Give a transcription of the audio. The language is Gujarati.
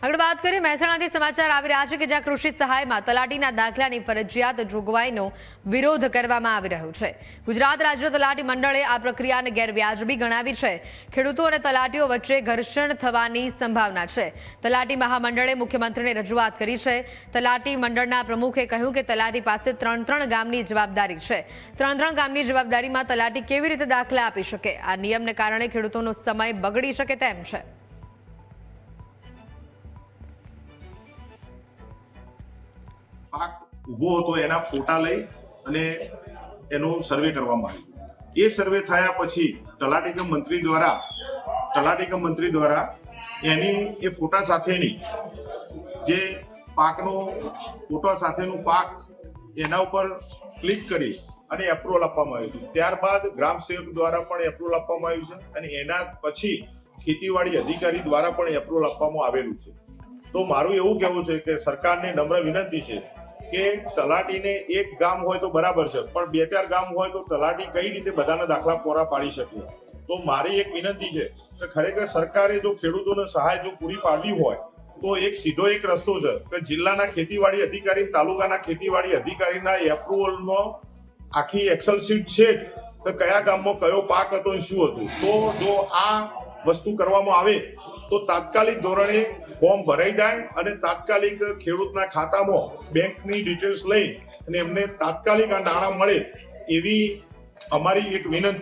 આગળ વાત કરીએ મહેસાણાથી સમાચાર આવી રહ્યા છે કે જ્યાં કૃષિ સહાયમાં તલાટીના દાખલાની ફરજિયાત જોગવાઈનો વિરોધ કરવામાં આવી રહ્યો છે। ગુજરાત રાજ્ય તલાટી મંડળે આ પ્રક્રિયાને ગેરવ્યાજબી ગણાવી છે। ખેડૂતો અને તલાટીઓ વચ્ચે ઘર્ષણ થવાની સંભાવના છે। તલાટી મહામંડળે મુખ્યમંત્રીને રજૂઆત કરી છે। તલાટી મંડળના પ્રમુખે કહ્યું કે તલાટી પાસે ત્રણ ગામની જવાબદારી છે। ત્રણ ગામની જવાબદારીમાં તલાટી કેવી રીતે દાખલા આપી શકે? આ નિયમને કારણે ખેડૂતોનો સમય બગડી શકે તેમ છે। પાક ઊભો હતો એના ફોટા લઈ અને એનો સર્વે કરવામાં આવ્યો। એ સર્વે થયા પછી તલાટી મંત્રી દ્વારા એની એ ફોટા સાથેની જે પાકનો ફોટા સાથેનું પાક એના ઉપર ક્લિક કરી અને એપ્રુવલ આપવામાં આવ્યું હતું। ત્યારબાદ ગ્રામ સેવક દ્વારા પણ એપ્રુવલ આપવામાં આવ્યું છે અને એના પછી ખેતીવાડી અધિકારી દ્વારા પણ એપ્રુવલ આપવામાં આવેલું છે। તો મારું એવું કહેવું છે કે સરકારને નમ્ર વિનંતી છે કે તલાટીને એક ગામ હોય તો બરાબર છે, પણ 2-4 ગામ હોય તો તલાટી કઈ રીતે બધાના દાખલા પૂરા પાડી શકે? તો મારી એક વિનંતી છે કે ખરેખર સરકારે જો ખેડૂતોને સહાય જો પૂરી પાડવી હોય તો સીધો એક રસ્તો છે કે જિલ્લાના ખેતીવાડી અધિકારી, તાલુકાના ખેતીવાડી અધિકારીના એપ્રુવલનો આખી એક્સેલ શીટ છે જ કે કયા ગામમાં કયો પાક હતો અને શું હતું। તો જો આ વસ્તુ કરવામાં આવે તો તાત્કાલિક ધોરણે ફોર્મ ભરાઈ જાય અને તાત્કાલિક ખેડૂતના ખાતામાં બેંકની ડિટેલ્સ લઈ અને એમને તાત્કાલિક આ નાણાં મળે એવી અમારી એક વિનંતી